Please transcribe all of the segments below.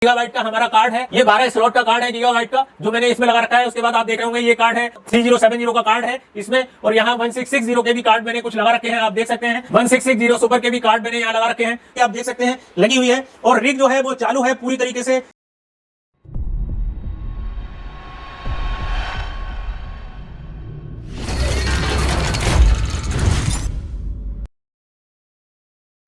Gigabyte का हमारा card है। ये 12 स्लॉट का कार्ड है गीगाबाइट का, जो मैंने इसमें लगा रखा है। उसके बाद आप देख रहे होंगे ये कार्ड है 3070 का कार्ड है इसमें, और यहाँ 1660 के भी कार्ड मैंने कुछ लगा रखे हैं। आप देख सकते हैं 1660 सुपर के भी कार्ड मैंने यहाँ लगा रखे हैं, आप देख सकते हैं लगी हुई है। और रिग जो है वो चालू है पूरी तरीके से।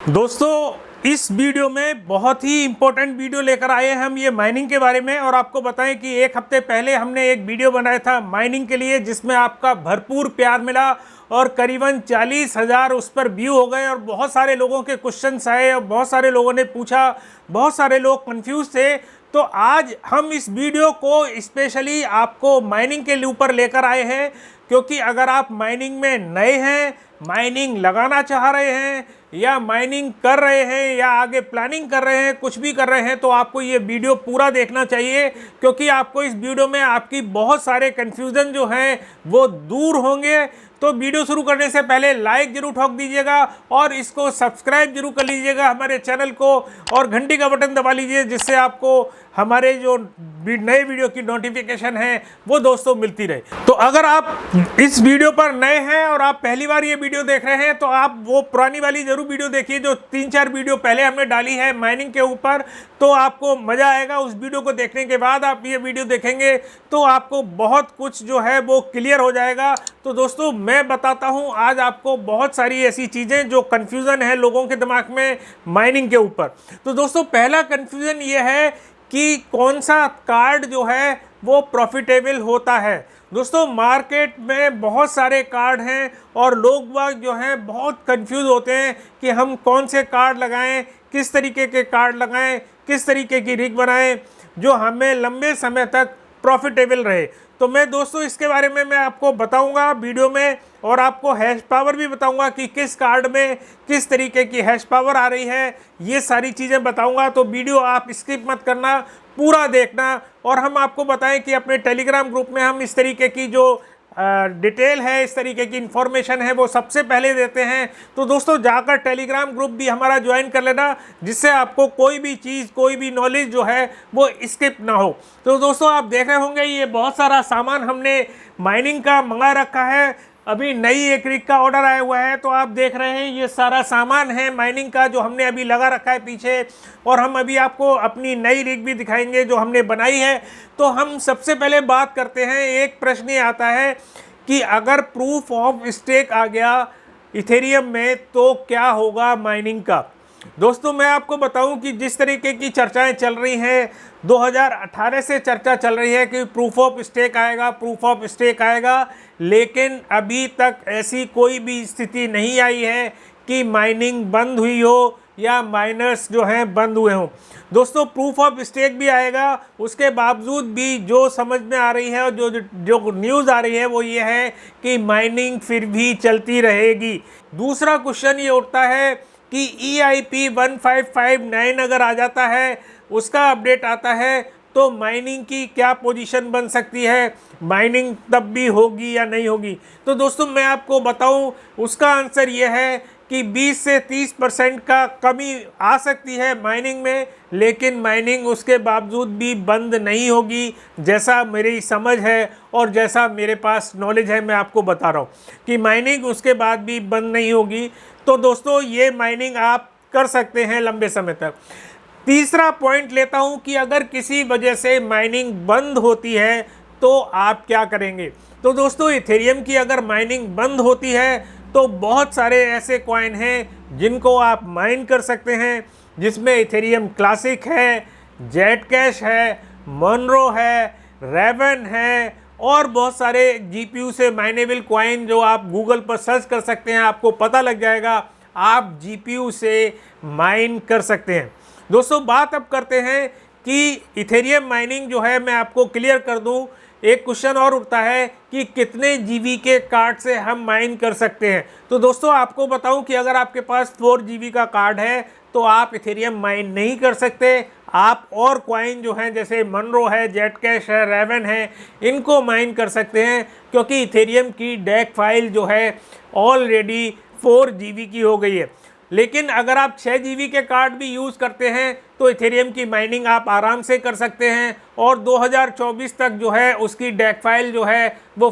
दोस्तों इस वीडियो में बहुत ही इंपॉर्टेंट वीडियो लेकर आए हैं हम, ये माइनिंग के बारे में। और आपको बताएं कि एक हफ्ते पहले हमने एक वीडियो बनाया था माइनिंग के लिए, जिसमें आपका भरपूर प्यार मिला और करीबन 40,000 उस पर व्यू हो गए। और बहुत सारे लोगों के क्वेश्चंस आए और बहुत सारे लोगों ने पूछा, बहुत सारे लोग कंफ्यूज थे। तो आज हम इस वीडियो को स्पेशली आपको माइनिंग के ऊपर लेकर आए हैं, क्योंकि अगर आप माइनिंग में नए हैं, माइनिंग लगाना चाह रहे हैं, या माइनिंग कर रहे हैं, या आगे प्लानिंग कर रहे हैं, कुछ भी कर रहे हैं, तो आपको ये वीडियो पूरा देखना चाहिए। क्योंकि आपको इस वीडियो में आपकी बहुत सारे कन्फ्यूज़न जो हैं वो दूर होंगे। तो वीडियो शुरू करने से पहले लाइक जरूर ठोक दीजिएगा और इसको सब्सक्राइब जरूर कर लीजिएगा हमारे चैनल को, और घंटी का बटन दबा लीजिए, जिससे आपको हमारे जो नए वीडियो की नोटिफिकेशन है वो दोस्तों मिलती रहे। तो अगर आप इस वीडियो पर नए हैं और आप पहली बार ये वीडियो देख रहे हैं, तो आप वो पुरानी वाली जरूर वीडियो देखिए जो 3-4 वीडियो पहले हमने डाली है माइनिंग के ऊपर। तो आपको मज़ा आएगा। उस वीडियो को देखने के बाद आप ये वीडियो देखेंगे तो आपको बहुत कुछ जो है वो क्लियर हो जाएगा। तो दोस्तों मैं बताता हूँ आज आपको बहुत सारी ऐसी चीज़ें जो कन्फ्यूज़न है लोगों के दिमाग में माइनिंग के ऊपर। तो दोस्तों पहला कन्फ्यूज़न ये है कि कौन सा कार्ड जो है वो प्रॉफिटेबल होता है। दोस्तों मार्केट में बहुत सारे कार्ड हैं और लोग बाग जो हैं बहुत कंफ्यूज होते हैं कि हम कौन से कार्ड लगाएं, किस तरीके के कार्ड लगाएं, किस तरीके की रिग बनाएं जो हमें लंबे समय तक प्रॉफिटेबल रहे। तो मैं दोस्तों इसके बारे में मैं आपको बताऊंगा वीडियो में, और आपको हैश पावर भी बताऊंगा कि किस कार्ड में किस तरीके की हैश पावर आ रही है। ये सारी चीज़ें बताऊंगा, तो वीडियो आप स्किप मत करना, पूरा देखना। और हम आपको बताएं कि अपने टेलीग्राम ग्रुप में हम इस तरीके की जो डिटेल है, इस तरीके की इन्फॉर्मेशन है वो सबसे पहले देते हैं। तो दोस्तों जाकर टेलीग्राम ग्रुप भी हमारा ज्वाइन कर लेना, जिससे आपको कोई भी चीज़, कोई भी नॉलेज जो है वो स्किप ना हो। तो दोस्तों आप देख रहे होंगे ये बहुत सारा सामान हमने माइनिंग का मंगा रखा है। अभी नई एक रिग का ऑर्डर आया हुआ है, तो आप देख रहे हैं ये सारा सामान है माइनिंग का जो हमने अभी लगा रखा है पीछे। और हम अभी आपको अपनी नई रिग भी दिखाएंगे जो हमने बनाई है। तो हम सबसे पहले बात करते हैं, एक प्रश्न ये आता है कि अगर प्रूफ ऑफ स्टेक आ गया इथेरियम में तो क्या होगा माइनिंग का। दोस्तों मैं आपको बताऊं कि जिस तरीके की चर्चाएं चल रही हैं, 2018 से चर्चा चल रही है कि प्रूफ ऑफ स्टेक आएगा, प्रूफ ऑफ स्टेक आएगा, लेकिन अभी तक ऐसी कोई भी स्थिति नहीं आई है कि माइनिंग बंद हुई हो या माइनर्स जो हैं बंद हुए हों। दोस्तों प्रूफ ऑफ स्टेक भी आएगा, उसके बावजूद भी जो समझ में आ रही है और जो न्यूज़ आ रही है वो ये है कि माइनिंग फिर भी चलती रहेगी। दूसरा क्वेश्चन ये उठता है कि EIP 1559 अगर आ जाता है, उसका अपडेट आता है, तो माइनिंग की क्या पोजीशन बन सकती है, माइनिंग तब भी होगी या नहीं होगी। तो दोस्तों मैं आपको बताऊं, उसका आंसर ये है कि 20 से 30% का कमी आ सकती है माइनिंग में, लेकिन माइनिंग उसके बावजूद भी बंद नहीं होगी। जैसा मेरी समझ है और जैसा मेरे पास नॉलेज है मैं आपको बता रहा हूँ कि माइनिंग उसके बाद भी बंद नहीं होगी। तो दोस्तों ये माइनिंग आप कर सकते हैं लंबे समय तक। तीसरा पॉइंट लेता हूं कि अगर किसी वजह से माइनिंग बंद होती है तो आप क्या करेंगे। तो दोस्तों इथेरियम की अगर माइनिंग बंद होती है तो बहुत सारे ऐसे कॉइन हैं जिनको आप माइन कर सकते हैं, जिसमें इथेरियम क्लासिक है, जेट कैश है, मोनरो है, रेवन है, और बहुत सारे GPU से माइनेबल कॉइन जो आप गूगल पर सर्च कर सकते हैं, आपको पता लग जाएगा। आप GPU से माइन कर सकते हैं। दोस्तों बात अब करते हैं कि इथेरियम माइनिंग जो है मैं आपको क्लियर कर दूं। एक क्वेश्चन और उठता है कि कितने GB के कार्ड से हम माइन कर सकते हैं। तो दोस्तों आपको बताऊं कि अगर आपके पास 4 GB का कार्ड है तो आप इथेरियम माइन नहीं कर सकते। आप और कॉइन जो हैं जैसे मोनरो है, जेट कैश है, रेवन है, इनको माइन कर सकते हैं, क्योंकि इथेरियम की डेक फाइल जो है ऑलरेडी 4 GB की हो गई है। लेकिन अगर आप 6 GB के कार्ड भी यूज़ करते हैं तो इथेरियम की माइनिंग आप आराम से कर सकते हैं और 2024 तक जो है उसकी डेक फाइल जो है वो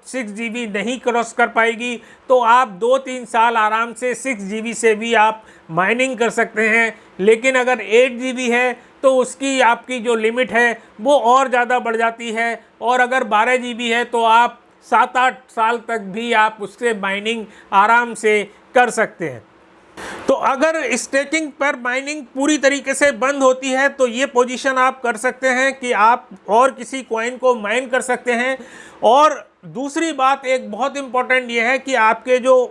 6 GB नहीं क्रॉस कर पाएगी। तो आप 2-3 साल आराम से 6 GB से भी आप माइनिंग कर सकते हैं। लेकिन अगर 8 GB है तो उसकी आपकी जो लिमिट है वो और ज़्यादा बढ़ जाती है, और अगर 12 GB है तो आप 7-8 साल तक भी आप उससे माइनिंग आराम से कर सकते हैं। तो अगर स्टेकिंग पर माइनिंग पूरी तरीके से बंद होती है तो ये पोजीशन आप कर सकते हैं कि आप और किसी कॉइन को माइन कर सकते हैं। और दूसरी बात एक बहुत इंपॉर्टेंट ये है कि आपके जो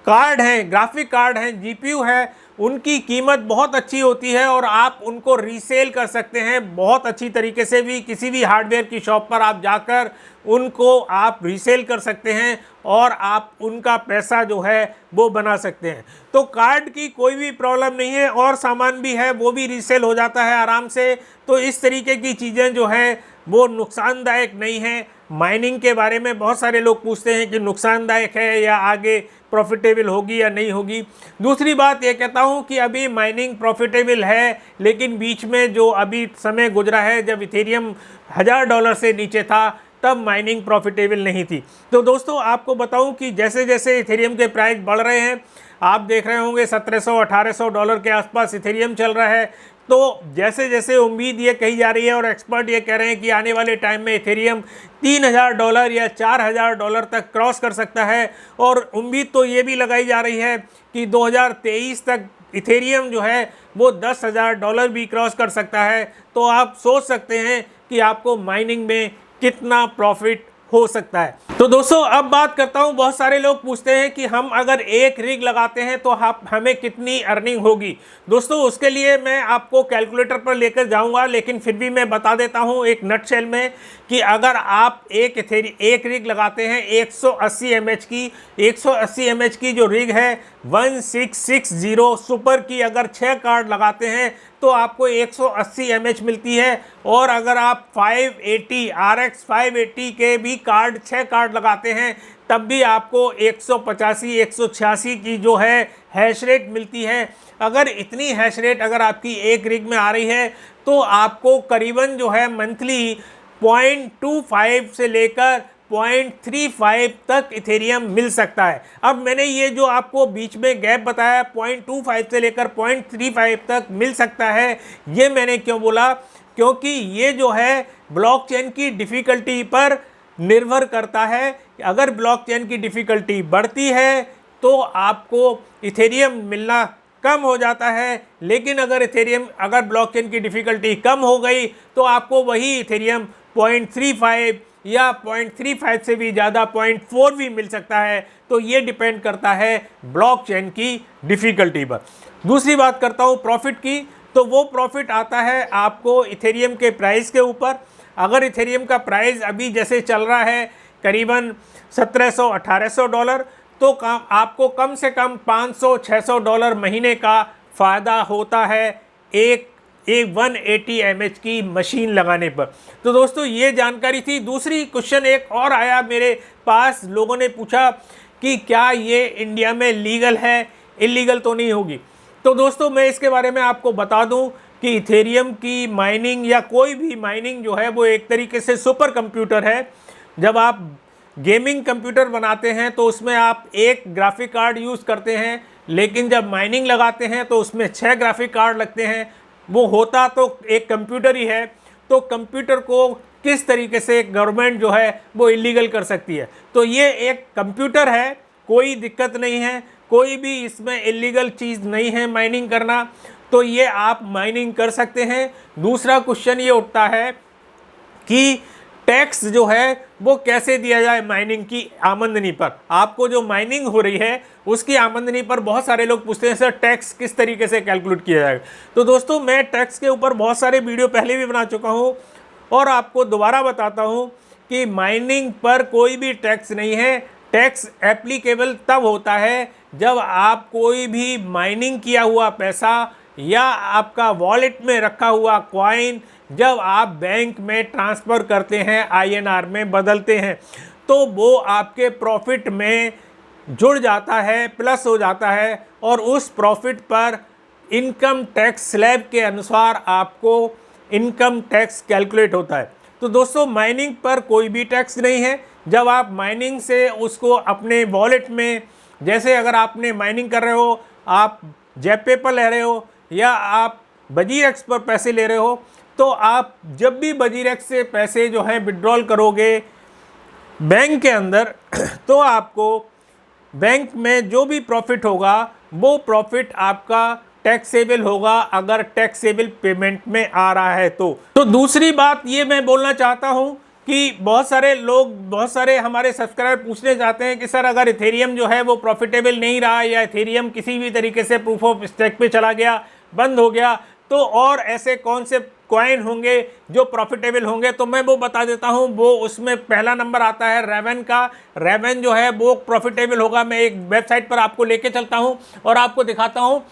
कार्ड हैं, ग्राफिक कार्ड हैं, जीपीयू है, उनकी कीमत बहुत अच्छी होती है और आप उनको रीसेल कर सकते हैं बहुत अच्छी तरीके से भी। किसी भी हार्डवेयर की शॉप पर आप जाकर उनको आप रीसेल कर सकते हैं और आप उनका पैसा जो है वो बना सकते हैं। तो कार्ड की कोई भी प्रॉब्लम नहीं है, और सामान भी है वो भी रीसेल हो जाता है आराम से। तो इस तरीके की चीज़ें जो हैं वो नुकसानदायक नहीं है। माइनिंग के बारे में बहुत सारे लोग पूछते हैं कि नुकसानदायक है या आगे प्रॉफिटेबल होगी या नहीं होगी। दूसरी बात ये कहता हूँ कि अभी माइनिंग प्रॉफिटेबल है, लेकिन बीच में जो अभी समय गुजरा है जब इथेरियम $1000 से नीचे था तब माइनिंग प्रॉफिटेबल नहीं थी। तो दोस्तों आपको बताऊं कि जैसे जैसे इथेरियम के प्राइस बढ़ रहे हैं, आप देख रहे होंगे $1700-1800 के आसपास इथेरियम चल रहा है। तो जैसे जैसे उम्मीद ये कही जा रही है और एक्सपर्ट ये कह रहे हैं कि आने वाले टाइम में इथेरियम $3000 या $4000 तक क्रॉस कर सकता है। और उम्मीद तो ये भी लगाई जा रही है कि 2023 तक इथेरियम जो है वो $10,000 भी क्रॉस कर सकता है। तो आप सोच सकते हैं कि आपको माइनिंग में कितना प्रॉफिट हो सकता है। तो दोस्तों अब बात करता हूं, बहुत सारे लोग पूछते हैं कि हम अगर एक रिग लगाते हैं तो हमें कितनी अर्निंग होगी। दोस्तों उसके लिए मैं आपको कैलकुलेटर पर लेकर जाऊंगा, लेकिन फिर भी मैं बता देता हूं एक नटशेल में कि अगर आप एक रिग लगाते हैं 180 mAh की, 180 mAh की जो रिग है 1660 सुपर की, अगर 6 कार्ड लगाते हैं तो आपको 180 mAh मिलती है। और अगर आप 580 RX 580 के भी कार्ड 6 कार्ड लगाते हैं तब भी आपको 185-186 की जो है हैश रेट मिलती है। अगर इतनी हैश रेट अगर आपकी एक रिग में आ रही है तो आपको करीबन जो है मंथली 0.25 से लेकर 0.35 तक इथेरियम मिल सकता है। अब मैंने ये जो आपको बीच में गैप बताया 0.25 से लेकर 0.35 तक मिल सकता है, ये मैंने क्यों बोला, क्योंकि ये जो है ब्लॉकचेन की डिफ़िकल्टी पर निर्भर करता है। अगर ब्लॉकचेन की डिफ़िकल्टी बढ़ती है तो आपको इथेरियम मिलना कम हो जाता है, लेकिन अगर ब्लॉकचेन की डिफ़िकल्टी कम हो गई तो आपको वही इथेरियम 0.35 या 0.35 से भी ज़्यादा 0.4 भी मिल सकता है। तो ये डिपेंड करता है ब्लॉकचेन की डिफ़िकल्टी पर। दूसरी बात करता हूँ प्रॉफिट की, तो वो प्रॉफिट आता है आपको इथेरियम के प्राइस के ऊपर। अगर इथेरियम का प्राइस अभी जैसे चल रहा है करीबन $1700-1800, तो आपको कम से कम $500-600 महीने का फ़ायदा होता है एक 180 mAh की मशीन लगाने पर। तो दोस्तों ये जानकारी थी। दूसरी क्वेश्चन एक और आया मेरे पास, लोगों ने पूछा कि क्या ये इंडिया में लीगल है, इलीगल तो नहीं होगी। तो दोस्तों मैं इसके बारे में आपको बता दूं कि इथेरियम की माइनिंग या कोई भी माइनिंग जो है वो एक तरीके से सुपर कंप्यूटर है। जब आप गेमिंग कंप्यूटर बनाते हैं तो उसमें आप एक ग्राफिक कार्ड यूज़ करते हैं, लेकिन जब माइनिंग लगाते हैं तो उसमें 6 ग्राफिक कार्ड लगते हैं। वो होता तो एक कंप्यूटर ही है, तो कंप्यूटर को किस तरीके से गवर्नमेंट जो है वो इलीगल कर सकती है। तो ये एक कंप्यूटर है, कोई दिक्कत नहीं है, कोई भी इसमें इलीगल चीज़ नहीं है माइनिंग करना, तो ये आप माइनिंग कर सकते हैं। दूसरा क्वेश्चन ये उठता है कि टैक्स जो है वो कैसे दिया जाए माइनिंग की आमदनी पर। आपको जो माइनिंग हो रही है उसकी आमदनी पर बहुत सारे लोग पूछते हैं सर टैक्स किस तरीके से कैलकुलेट किया जाएगा। तो दोस्तों मैं टैक्स के ऊपर बहुत सारे वीडियो पहले भी बना चुका हूँ और आपको दोबारा बताता हूँ कि माइनिंग पर कोई भी टैक्स नहीं है। टैक्स एप्लीकेबल तब होता है जब आप कोई भी माइनिंग किया हुआ पैसा या आपका वॉलेट में रखा हुआ कॉइन जब आप बैंक में ट्रांसफ़र करते हैं, INR में बदलते हैं, तो वो आपके प्रॉफिट में जुड़ जाता है, प्लस हो जाता है, और उस प्रॉफिट पर इनकम टैक्स स्लैब के अनुसार आपको इनकम टैक्स कैलकुलेट होता है। तो दोस्तों माइनिंग पर कोई भी टैक्स नहीं है। जब आप माइनिंग से उसको अपने वॉलेट में, जैसे अगर आपने माइनिंग कर रहे हो, आप जेपे पर ले रहे हो या आप वजीरेक्स पर पैसे ले रहे हो, तो आप जब भी वजीरेक्स से पैसे जो है विड्रॉल करोगे बैंक के अंदर, तो आपको बैंक में जो भी प्रॉफिट होगा वो प्रॉफिट आपका टैक्सेबल होगा, अगर टैक्सेबल पेमेंट में आ रहा है तो दूसरी बात ये मैं बोलना चाहता हूँ कि बहुत सारे हमारे सब्सक्राइबर पूछने चाहते हैं कि सर अगर इथेरियम जो है वो प्रॉफिटेबल नहीं रहा, या इथेरियम किसी भी तरीके से प्रूफ ऑफ स्टेक पे चला गया, बंद हो गया, तो और ऐसे कौन से कॉइन होंगे जो प्रॉफिटेबल होंगे। तो मैं वो बता देता हूँ, वो उसमें पहला नंबर आता है रेवन का। रेवन जो है वो प्रॉफिटेबल होगा। मैं एक वेबसाइट पर आपको लेके चलता हूँ और आपको दिखाता हूँ,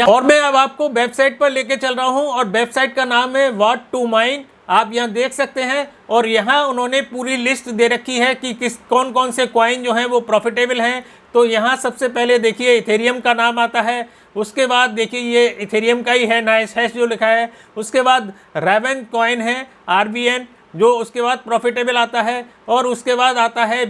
और मैं अब आपको वेबसाइट पर लेके चल रहा हूँ, और वेबसाइट का नाम है व्हाट टू माइन। आप यहाँ देख सकते हैं, और यहाँ उन्होंने पूरी लिस्ट दे रखी है कि कौन कौन से कॉइन जो हैं वो प्रॉफिटेबल हैं। तो यहाँ सबसे पहले देखिए इथेरियम का नाम आता है, उसके बाद देखिए ये इथेरियम का ही है, नाइस हैश जो लिखा है। उसके बाद रेवन कॉइन है RVN, जो उसके बाद प्रॉफिटेबल आता है, और उसके बाद आता है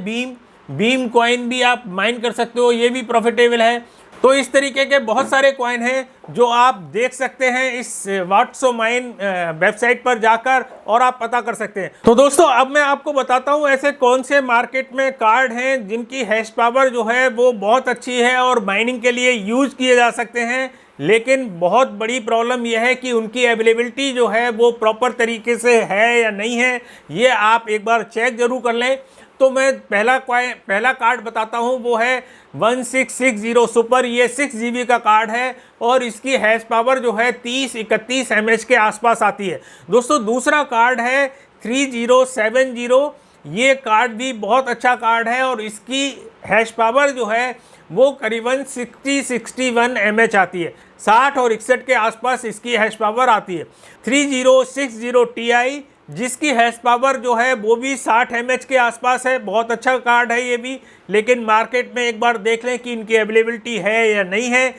बीम कॉइन भी आप माइन कर सकते हो, ये भी प्रॉफिटेबल है। तो इस तरीके के बहुत सारे कॉइन हैं जो आप देख सकते हैं इस व्हाट्स टू माइन वेबसाइट पर जाकर, और आप पता कर सकते हैं। तो दोस्तों अब मैं आपको बताता हूं ऐसे कौन से मार्केट में कार्ड हैं जिनकी हैश पावर जो है वो बहुत अच्छी है और माइनिंग के लिए यूज किए जा सकते हैं, लेकिन बहुत बड़ी प्रॉब्लम यह है कि उनकी अवेलेबिलिटी जो है वो प्रॉपर तरीके से है या नहीं है, ये आप एक बार चेक जरूर कर लें। तो मैं पहला कार्ड बताता हूँ, वो है 1660 सुपर। ये 6 GB का कार्ड है और इसकी हैश पावर जो है 30-31 mAh के आसपास आती है। दोस्तों दूसरा कार्ड है 3070। ये कार्ड भी बहुत अच्छा कार्ड है और इसकी हैश पावर जो है वो करीबन 60-61 mAh आती है। 60 और 61 के आसपास इसकी हैश पावर आती है। 3060 Ti, जिसकी हैश पावर जो है वो भी 60 mAh के आसपास है। बहुत अच्छा कार्ड है ये भी, लेकिन मार्केट में एक बार देख लें कि इनकी अवेलेबिलिटी है या नहीं है।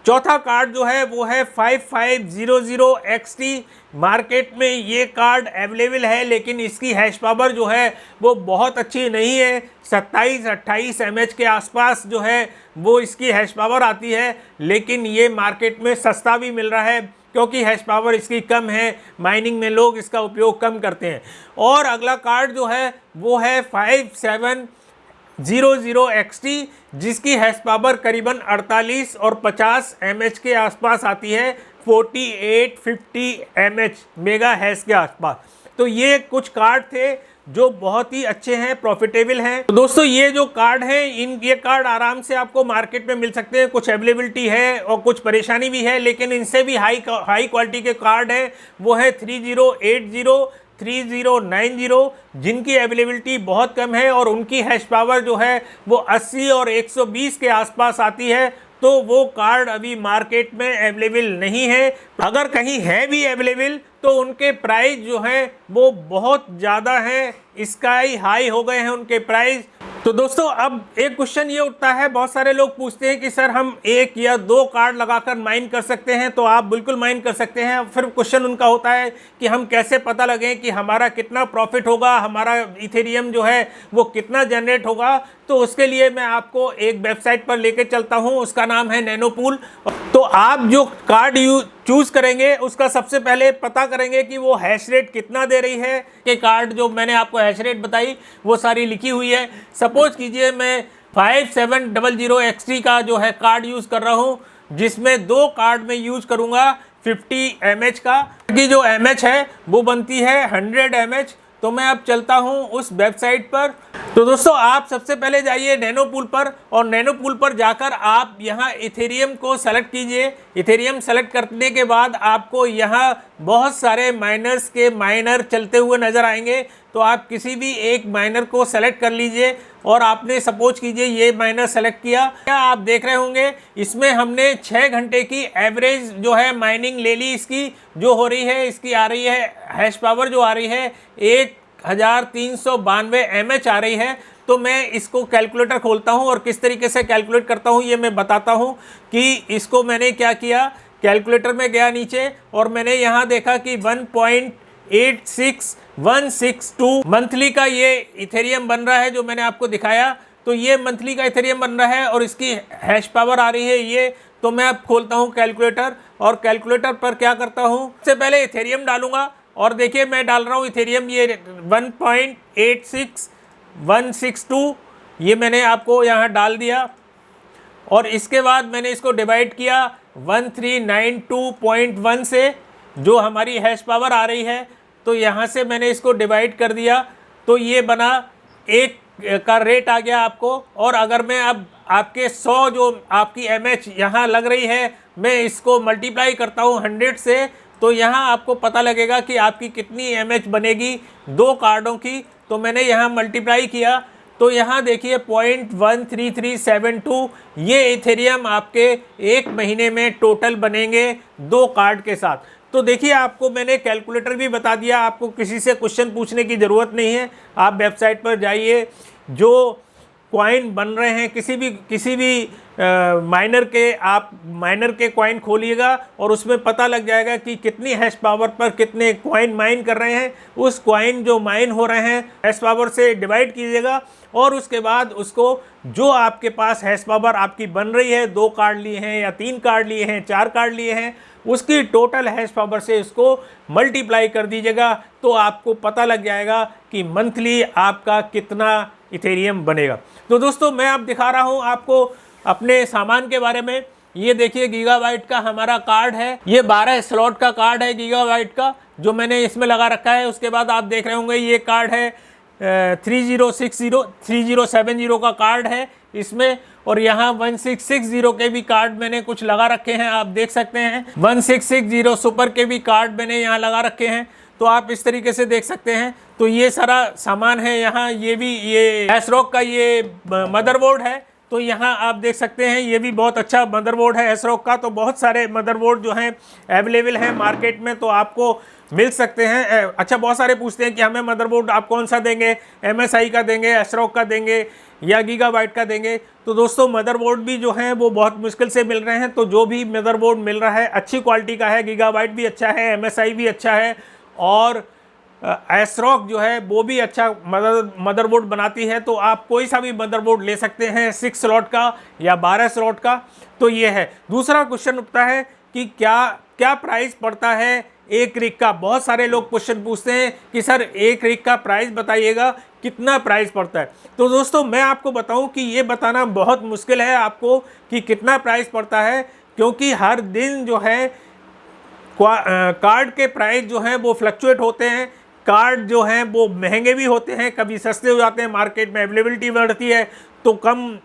चौथा कार्ड जो है वो है 5500 XT। मार्केट में ये कार्ड अवेलेबल है, लेकिन इसकी हैश पावर जो है वो बहुत अच्छी नहीं है। 27-28 mAh के आसपास जो है वो इसकी हैश पावर आती है, लेकिन ये मार्केट में सस्ता भी मिल रहा है क्योंकि हैश पावर इसकी कम है। माइनिंग में लोग इसका उपयोग कम करते हैं। और अगला कार्ड जो है वो है 5700 XT, जिसकी हैश पावर करीबन 48 और 50 mAh के आसपास आती है। 48-50 mAh मेगा हैश के आसपास। तो ये कुछ कार्ड थे जो बहुत ही अच्छे हैं, प्रॉफिटेबल हैं। तो दोस्तों ये जो कार्ड हैं, ये कार्ड आराम से आपको मार्केट में मिल सकते हैं। कुछ अवेलेबिलिटी है और कुछ परेशानी भी है, लेकिन इनसे भी हाई क्वालिटी के कार्ड है वो है 3080, 3090, जिनकी अवेलेबिलिटी बहुत कम है और उनकी हैश पावर जो है वो 80 और 120 के आसपास आती है। तो वो कार्ड अभी मार्केट में अवेलेबल नहीं है। अगर कहीं है भी अवेलेबल तो उनके प्राइस जो है वो बहुत ज़्यादा है, स्काई हाई हो गए हैं उनके प्राइस। तो दोस्तों अब एक क्वेश्चन ये उठता है, बहुत सारे लोग पूछते हैं कि सर हम 1 या 2 कार्ड लगाकर माइन कर सकते हैं। तो आप बिल्कुल माइन कर सकते हैं। फिर क्वेश्चन उनका होता है कि हम कैसे पता लगें कि हमारा कितना प्रॉफिट होगा, हमारा इथेरियम जो है वो कितना जनरेट होगा। तो उसके लिए मैं आपको एक वेबसाइट पर लेके चलता हूँ, उसका नाम है नैनोपूल। तो आप जो कार्ड चूज करेंगे उसका सबसे पहले पता करेंगे कि वो हैश रेट कितना दे रही है। कि कार्ड जो मैंने आपको हैश रेट बताई वो सारी लिखी हुई है। सपोज कीजिए मैं 5700 XT का जो है कार्ड यूज़ कर रहा हूँ, जिसमें 2 कार्ड में यूज़ करूँगा 50 mAh का, कि जो mAh है वो बनती है 100 mAh। तो मैं अब चलता हूँ उस वेबसाइट पर। तो दोस्तों आप सबसे पहले जाइए नैनोपूल पर, और नैनोपूल पर जाकर आप यहाँ इथेरियम को सेलेक्ट कीजिए। इथेरियम सेलेक्ट करने के बाद आपको यहाँ बहुत सारे माइनर्स के माइनर चलते हुए नज़र आएंगे। तो आप किसी भी एक माइनर को सेलेक्ट कर लीजिए, और आपने सपोज कीजिए ये माइनर सेलेक्ट किया। क्या आप देख रहे होंगे इसमें हमने 6 घंटे की एवरेज जो है माइनिंग ले ली। इसकी जो हो रही है, इसकी आ रही है हैश पावर जो आ रही है 1392 mAh आ रही है। तो मैं इसको कैलकुलेटर खोलता हूं और किस तरीके से कैलकुलेट करता हूं ये मैं बताता हूं कि इसको मैंने क्या किया। कैलकुलेटर में गया नीचे और मैंने यहां देखा कि 1.86162 मंथली का ये इथेरियम बन रहा है, जो मैंने आपको दिखाया। तो ये मंथली का इथेरियम बन रहा है और इसकी हैश पावर आ रही है ये। तो मैं अब खोलता हूं कैलकुलेटर और कैलकुलेटर पर क्या करता हूं, सबसे पहले इथेरियम डालूंगा और देखिए मैं डाल रहा हूं इथेरियम ये 1.86162 ये मैंने आपको यहाँ डाल दिया। और इसके बाद मैंने इसको डिवाइड किया 1392.1 से, जो हमारी हैश पावर आ रही है। तो यहाँ से मैंने इसको डिवाइड कर दिया तो ये बना 1 का रेट आ गया आपको। और अगर मैं अब आपके 100 जो आपकी MH यहाँ लग रही है, मैं इसको मल्टीप्लाई करता हूँ 100 से, तो यहाँ आपको पता लगेगा कि आपकी कितनी MH बनेगी 2 कार्डों की। तो मैंने यहाँ मल्टीप्लाई किया तो यहाँ देखिए 0.13372 ये इथेरियम आपके 1 महीने में टोटल बनेंगे 2 कार्ड के साथ। तो देखिए आपको मैंने कैलकुलेटर भी बता दिया, आपको किसी से क्वेश्चन पूछने की ज़रूरत नहीं है। आप वेबसाइट पर जाइए, जो कॉइन बन रहे हैं किसी भी माइनर के, आप माइनर के कॉइन खोलिएगा और उसमें पता लग जाएगा कि कितनी हैश पावर पर कितने कॉइन माइन कर रहे हैं। उस कॉइन जो माइन हो रहे हैं हैश पावर से डिवाइड कीजिएगा और उसके बाद उसको जो आपके पास हैश पावर आपकी बन रही है, 2 कार्ड लिए हैं या 3 कार्ड लिए हैं, 4 कार्ड लिए हैं, उसकी टोटल हैश पावर से इसको मल्टीप्लाई कर दीजिएगा। तो आपको पता लग जाएगा कि मंथली आपका कितना इथेरियम बनेगा। तो दोस्तों मैं अब दिखा रहा हूं आपको अपने सामान के बारे में। ये देखिए गीगाबाइट का हमारा कार्ड है, ये 12 स्लॉट का कार्ड है गीगाबाइट का, जो मैंने इसमें लगा रखा है। उसके बाद आप देख रहे होंगे ये कार्ड है 3070 का कार्ड है इसमें, और यहाँ 1660 के भी कार्ड मैंने कुछ लगा रखे हैं, आप देख सकते हैं 1660 सुपर के भी कार्ड मैंने यहाँ लगा रखे हैं। तो आप इस तरीके से देख सकते हैं। तो ये सारा सामान है यहाँ। ये भी ये एसरॉक का ये मदरबोर्ड है, तो यहाँ आप देख सकते हैं ये भी बहुत अच्छा मदरबोर्ड है एसरॉक का। तो बहुत सारे मदरबोर्ड जो हैं अवेलेबल हैं मार्केट में, तो आपको मिल सकते हैं। अच्छा, बहुत सारे पूछते हैं कि हमें मदरबोर्ड आप कौन सा देंगे, MSI का देंगे, एसरॉक का देंगे या गीगाबाइट का देंगे। तो दोस्तों मदरबोर्ड भी जो हैं वो बहुत मुश्किल से मिल रहे हैं। तो जो भी मदरबोर्ड मिल रहा है अच्छी क्वालिटी का है, गीगाबाइट भी अच्छा है, MSI भी अच्छा है, और एसरॉक जो है वो भी अच्छा मदरबोर्ड बनाती है। तो आप कोई सा भी मदरबोर्ड ले सकते हैं, 6 स्लॉट का या 12 स्लॉट का। तो ये है। दूसरा क्वेश्चन उठता है कि क्या प्राइस पड़ता है एक रिग का। बहुत सारे लोग क्वेश्चन पूछते हैं कि सर एक रिग का प्राइस बताइएगा, कितना प्राइस पड़ता है। तो दोस्तों मैं आपको बताऊं कि ये बताना बहुत मुश्किल है आपको कि कितना प्राइस पड़ता है, क्योंकि हर दिन जो है कार्ड के प्राइस जो हैं वो फ्लक्चुएट होते हैं। कार्ड जो हैं वो महंगे भी होते हैं, कभी सस्ते हो जाते हैं, मार्केट में अवेलेबिलिटी बढ़ती है तो कम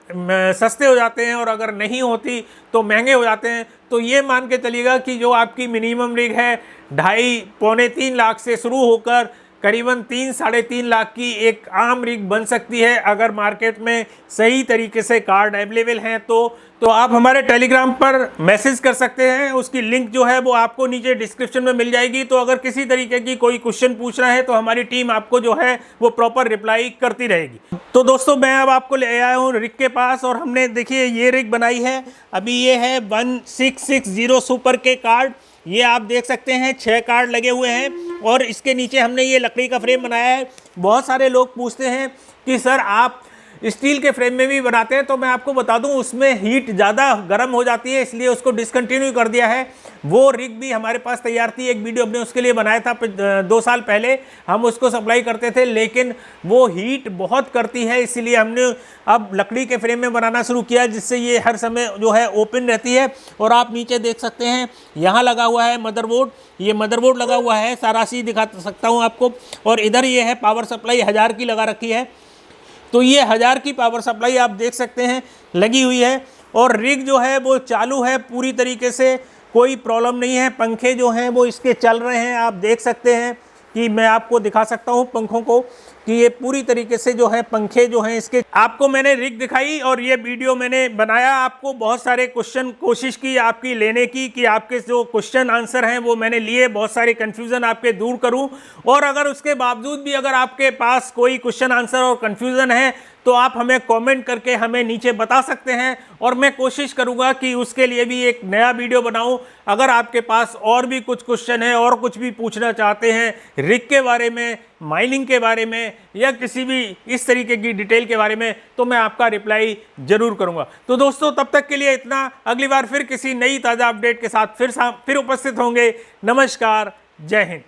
सस्ते हो जाते हैं, और अगर नहीं होती तो महंगे हो जाते हैं। तो ये मान के चलिएगा कि जो आपकी मिनिमम रिग है 2.5 पौने 3 लाख से शुरू होकर करीबन 3 साढ़े 3 लाख की एक आम रिग बन सकती है, अगर मार्केट में सही तरीके से कार्ड अवेलेबल हैं। तो आप हमारे टेलीग्राम पर मैसेज कर सकते हैं, उसकी लिंक जो है वो आपको नीचे डिस्क्रिप्शन में मिल जाएगी। तो अगर किसी तरीके की कोई क्वेश्चन पूछ रहा है तो हमारी टीम आपको जो है वो प्रॉपर रिप्लाई करती रहेगी। तो दोस्तों मैं अब आपको ले आया हूँ रिग के पास, और हमने देखिए ये रिग बनाई है। अभी ये है 1660 सुपर के कार्ड, ये आप देख सकते हैं 6 कार्ड लगे हुए हैं, और इसके नीचे हमने ये लकड़ी का फ्रेम बनाया है। बहुत सारे लोग पूछते हैं कि सर आप स्टील के फ्रेम में भी बनाते हैं, तो मैं आपको बता दूं उसमें हीट ज़्यादा गर्म हो जाती है, इसलिए उसको डिसकंटिन्यू कर दिया है। वो रिग भी हमारे पास तैयार थी, एक वीडियो हमने उसके लिए बनाया था 2 साल पहले, हम उसको सप्लाई करते थे, लेकिन वो हीट बहुत करती है, इसलिए हमने अब लकड़ी के फ्रेम में बनाना शुरू किया, जिससे ये हर समय जो है ओपन रहती है। और आप नीचे देख सकते हैं यहाँ लगा हुआ है मदरबोर्ड, ये मदरबोर्ड लगा हुआ है, सारा चीज़ दिखा सकता हूँ आपको। और इधर ये है पावर सप्लाई 1000 की लगा रखी है, तो ये 1000 की पावर सप्लाई आप देख सकते हैं लगी हुई है। और रिग जो है वो चालू है पूरी तरीके से, कोई प्रॉब्लम नहीं है। पंखे जो हैं वो इसके चल रहे हैं, आप देख सकते हैं कि मैं आपको दिखा सकता हूँ पंखों को। कि ये पूरी तरीके से जो है पंखे जो हैं इसके, आपको मैंने रिग दिखाई और ये वीडियो मैंने बनाया, आपको बहुत सारे क्वेश्चन कोशिश की आपकी लेने की, कि आपके जो क्वेश्चन आंसर हैं वो मैंने लिए, बहुत सारे कंफ्यूजन आपके दूर करूं। और अगर उसके बावजूद भी अगर आपके पास कोई क्वेश्चन आंसर और कंफ्यूजन है तो आप हमें कमेंट करके हमें नीचे बता सकते हैं, और मैं कोशिश करूंगा कि उसके लिए भी एक नया वीडियो बनाऊं। अगर आपके पास और भी कुछ क्वेश्चन है और कुछ भी पूछना चाहते हैं रिग के बारे में, माइनिंग के बारे में, या किसी भी इस तरीके की डिटेल के बारे में, तो मैं आपका रिप्लाई जरूर करूंगा। तो दोस्तों तब तक के लिए इतना, अगली बार फिर किसी नई ताज़ा अपडेट के साथ फिर उपस्थित होंगे। नमस्कार, जय हिंद।